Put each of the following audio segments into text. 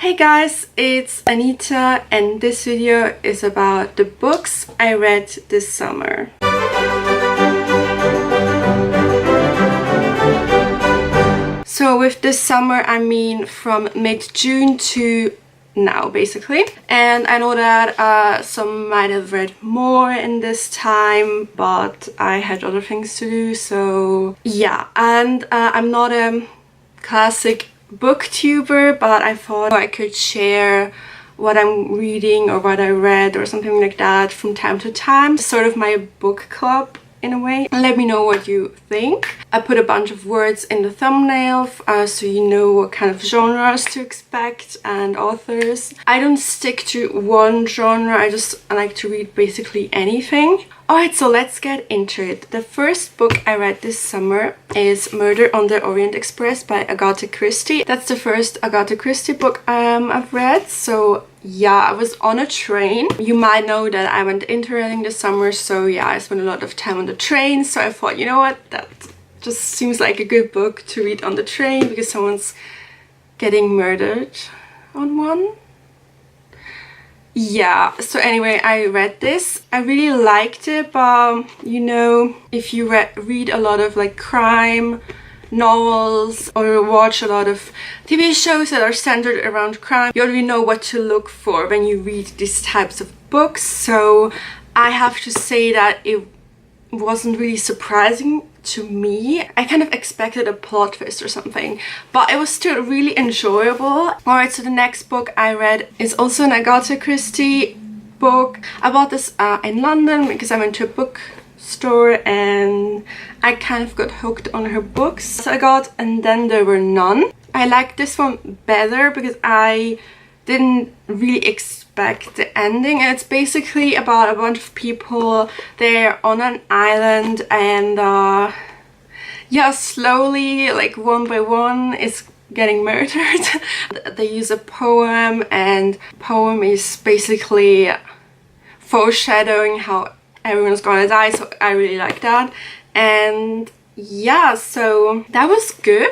Hey guys, it's Anita and this video is about the books I read this summer. So with this summer I mean from mid-June to now basically. And I know that some might have read more in this time, but I had other things to do, so yeah. And I'm not a classic booktuber, but I thought I could share what I'm reading or what I read or something like that from time to time. Sort of my book club in a way. Let me know what you think. I put a bunch of words in the thumbnail so you know what kind of genres to expect and authors. I don't stick to one genre, I like to read basically anything. Alright, so let's get into it. The first book I read this summer is Murder on the Orient Express by Agatha Christie. That's the first Agatha Christie book I've read. So yeah, I was on a train. You might know that I went interrailing this summer, so yeah, I spent a lot of time on the train. So I thought, you know what, that just seems like a good book to read on the train because someone's getting murdered on one. Yeah, so anyway, I read this. I really liked it, but you know, if you read a lot of like crime novels or watch a lot of TV shows that are centered around crime, you already know what to look for when you read these types of books. So I have to say that it wasn't really surprising to me. I kind of expected a plot twist or something, but it was still really enjoyable. Alright, so the next book I read is also an Agatha Christie book. I bought this in London because I went to a bookstore and I kind of got hooked on her books. So I got And Then There Were None. I like this one better because I didn't really expect the ending, and it's basically about a bunch of people. They're on an island and yeah, slowly, like one by one, is getting murdered. They use a poem, and the poem is basically foreshadowing how everyone's gonna die, so I really like that. And yeah, so that was good.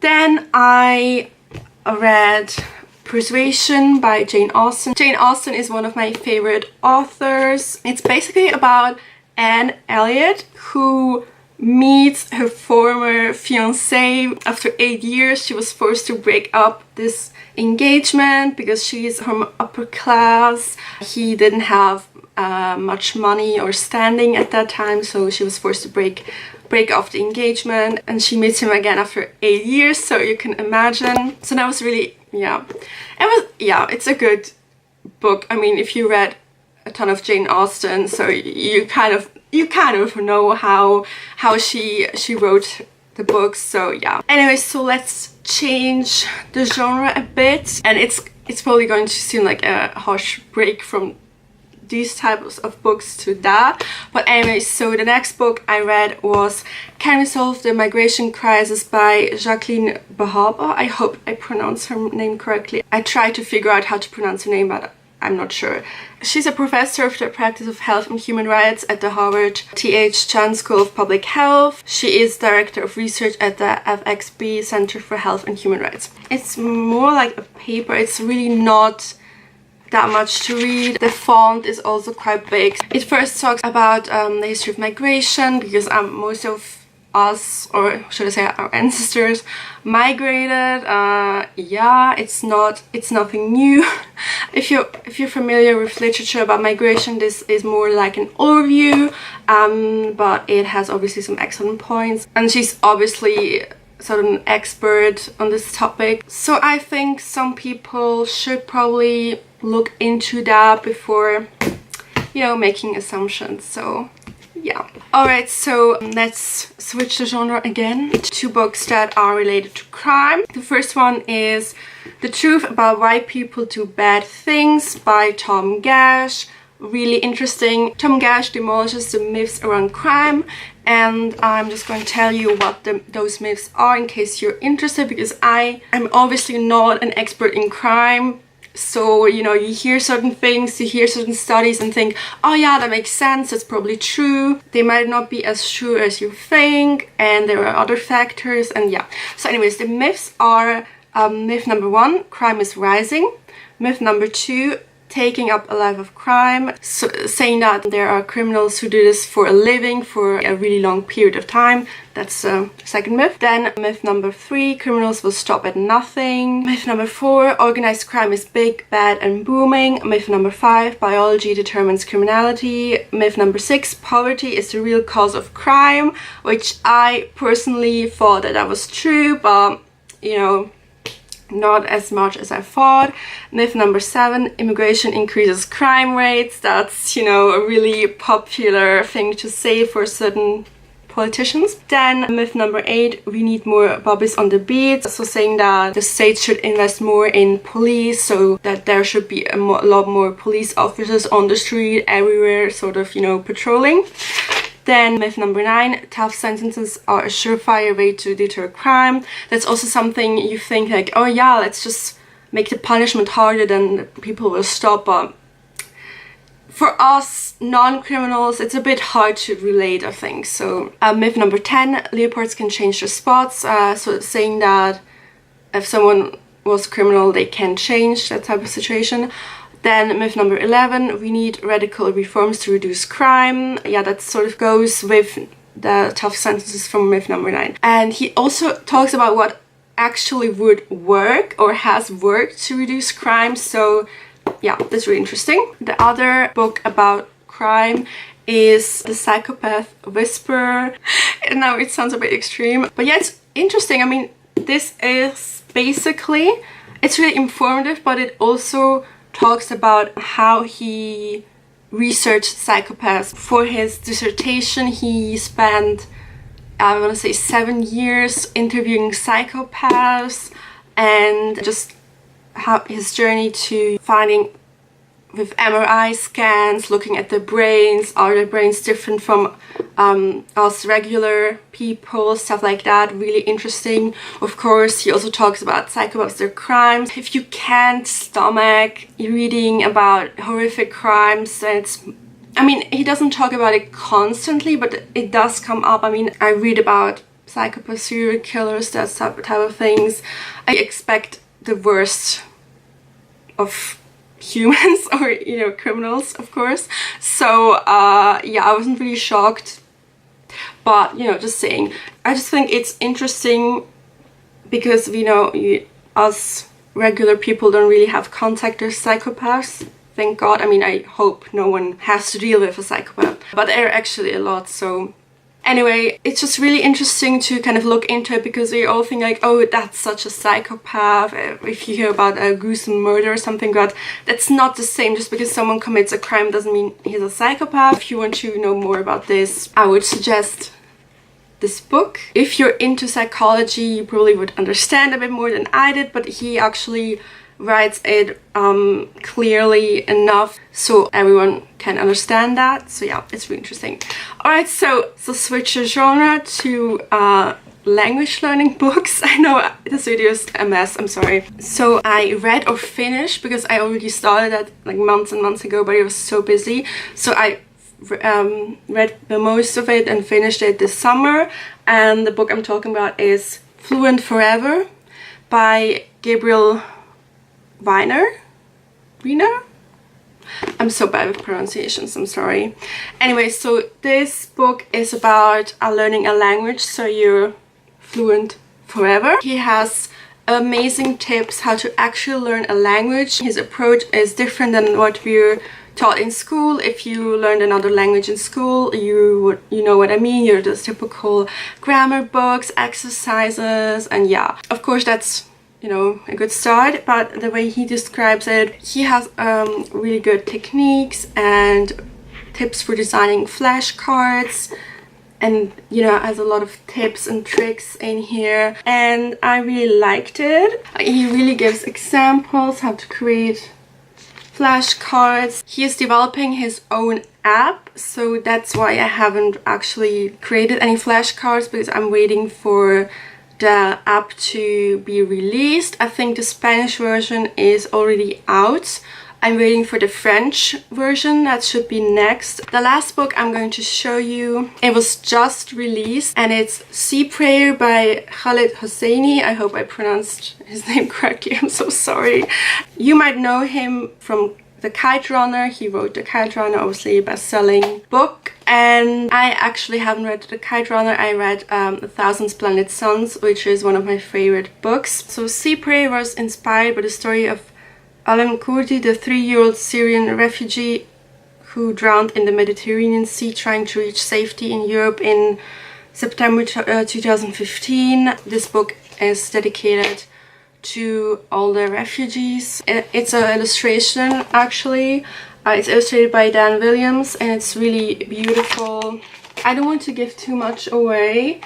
Then I read Persuasion by Jane Austen. Jane Austen is one of my favorite authors. It's basically about Anne Elliot who meets her former fiancé. After 8 years, she was forced to break up this engagement because she's from upper class. He didn't have much money or standing at that time, so she was forced to break off the engagement, and she meets him again after 8 years, so you can imagine. So that was really, it's a good book. I mean, if you read a ton of Jane Austen, so you kind of know how she wrote the books, so yeah. Anyway, so let's change the genre a bit, and it's probably going to seem like a harsh break from these types of books to that, but anyway, so the next book I read was Can We Solve the Migration Crisis by Jacqueline Bhabha. I hope I pronounced her name correctly. I tried to figure out how to pronounce her name, but I'm not sure. She's a professor of the practice of health and human rights at the Harvard T.H. Chan School of Public Health. She is director of research at the FXB Center for Health and Human Rights. It's more like a paper. It's really not that much to read. The font is also quite big. It first talks about the history of migration because most of us, or should I say our ancestors, migrated. Yeah, it's nothing new. If you're familiar with literature about migration, this is more like an overview, but it has obviously some excellent points, and she's obviously sort of an expert on this topic. So I think some people should probably look into that before, you know, making assumptions. So yeah. Alright, so let's switch the genre again. Two books that are related to crime. The first one is The Truth About Why People Do Bad Things by Tom Gash. Really interesting. Tom Gash demolishes the myths around crime, and I'm just going to tell you what those myths are in case you're interested, because I'm obviously not an expert in crime. So, you know, you hear certain things, you hear certain studies and think, oh yeah, that makes sense, that's probably true. They might not be as true as you think, and there are other factors, and yeah. So anyways, the myths are Myth number 1, crime is rising. Myth number 2, taking up a life of crime, so saying that there are criminals who do this for a living for a really long period of time. That's the second myth. Then myth number 3, criminals will stop at nothing. Myth number 4, organized crime is big, bad and booming. Myth number 5, biology determines criminality. Myth number 6, poverty is the real cause of crime, which I personally thought that was true, but you know, not as much as I thought. Myth number 7, immigration increases crime rates. That's, you know, a really popular thing to say for certain politicians. Then myth number 8, we need more bobbies on the beat. So saying that the state should invest more in police, so that there should be a lot more police officers on the street everywhere, sort of, you know, patrolling. Then myth number 9, tough sentences are a surefire way to deter crime. That's also something you think like, oh yeah, let's just make the punishment harder, then people will stop. But for us non-criminals, it's a bit hard to relate, I think. So myth number 10, leopards can change their spots. So saying that if someone was criminal, they can change, that type of situation. Then myth number 11, we need radical reforms to reduce crime. Yeah, that sort of goes with the tough sentences from myth number 9. And he also talks about what actually would work or has worked to reduce crime. So yeah, that's really interesting. The other book about crime is The Psychopath Whisperer. And now it sounds a bit extreme, but yeah, it's interesting. I mean, this is basically, it's really informative, but it also talks about how he researched psychopaths. For his dissertation, he spent, I want to say, 7 years interviewing psychopaths, and just how his journey to finding with MRI scans, looking at their brains, are their brains different from us regular people, stuff like that. Really interesting. Of course, he also talks about psychopaths, their crimes. If you can't stomach reading about horrific crimes, then it's, I mean, he doesn't talk about it constantly, but it does come up. I mean, I read about psychopaths, serial killers, that type of things. I expect the worst of humans, or you know, criminals, of course. So yeah, I wasn't really shocked, but you know, just saying, I just think it's interesting because, you know, us regular people don't really have contact with psychopaths, thank God. I mean, I hope no one has to deal with a psychopath, but there are actually a lot. So anyway, it's just really interesting to kind of look into it, because we all think like, oh, that's such a psychopath, if you hear about a gruesome murder or something, but that's not the same. Just because someone commits a crime doesn't mean he's a psychopath. If you want to know more about this, I would suggest this book. If you're into psychology, you probably would understand a bit more than I did, but he actually writes it clearly enough so everyone can understand that. So yeah, it's really interesting. Alright, so switch the genre to language learning books. I know this video is a mess, I'm sorry. So I read or finished, because I already started that like months and months ago, but I was so busy. So I read the most of it and finished it this summer. And the book I'm talking about is Fluent Forever by Gabriel Wyner? I'm so bad with pronunciations, I'm sorry. Anyway, so this book is about learning a language so you're fluent forever. He has amazing tips how to actually learn a language. His approach is different than what we're taught in school. If you learned another language in school, you know what I mean. You're the typical grammar books, exercises, and yeah, of course that's, you know, a good start, but the way he describes it, he has really good techniques and tips for designing flashcards, and you know, has a lot of tips and tricks in here, and I really liked it. He really gives examples how to create flashcards. He is developing his own app, so that's why I haven't actually created any flashcards, because I'm waiting for the app to be released. I think the Spanish version is already out. I'm waiting for the French version, that should be next. The last book I'm going to show you, it was just released, and it's Sea Prayer by Khaled Hosseini. I hope I pronounced his name correctly, I'm so sorry. You might know him from The Kite Runner. He wrote The Kite Runner, obviously a best-selling book. And I actually haven't read The Kite Runner. I read A Thousand Splendid Suns, which is one of my favorite books. So Sea Prayer was inspired by the story of Alam Kurdi, the 3-year-old Syrian refugee who drowned in the Mediterranean Sea trying to reach safety in Europe in September 2015. This book is dedicated to all the refugees. It's an illustration, actually. It's illustrated by Dan Williams, and it's really beautiful. I don't want to give too much away,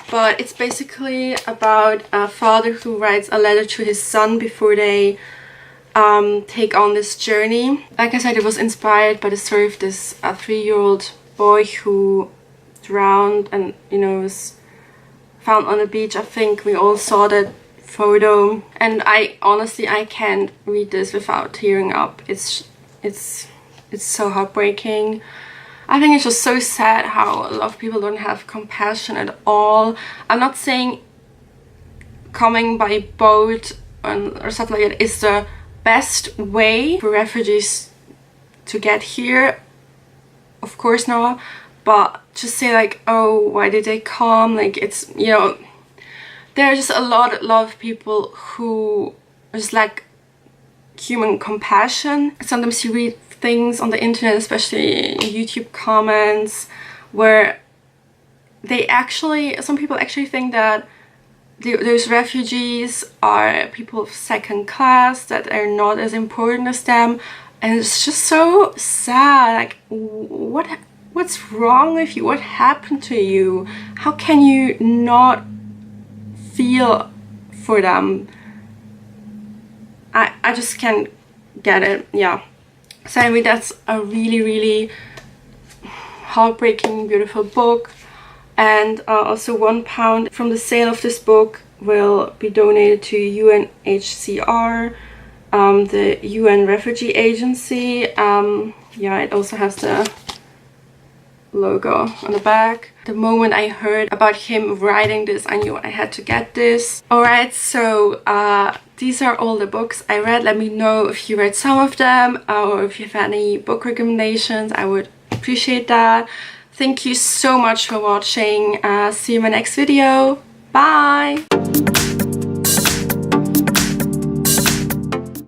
but it's basically about a father who writes a letter to his son before they take on this journey. Like I said, it was inspired by the story of this 3-year-old boy who drowned and, you know, was found on a beach. I think we all saw that photo, and I honestly, I can't read this without tearing up. It's so heartbreaking. I think it's just so sad how a lot of people don't have compassion at all. I'm not saying coming by boat or stuff like that is the best way for refugees to get here, of course not, but just say like, oh, why did they come? Like, it's, you know, there are just a lot of people who just lack human compassion. Sometimes you read things on the internet, especially in YouTube comments, where they actually, some people actually think that those refugees are people of second class, that are not as important as them, and it's just so sad. Like, what's wrong with you? What happened to you? How can you not feel for them? I just can't get it. Yeah. So anyway, that's a really heartbreaking, beautiful book. And also £1 from the sale of this book will be donated to UNHCR, the UN Refugee Agency. Yeah, it also has the logo on the back. The moment I heard about him writing this, I knew I had to get this. Alright, so these are all the books I read. Let me know if you read some of them, or if you have any book recommendations. I would appreciate that. Thank you so much for watching. See you in my next video. Bye!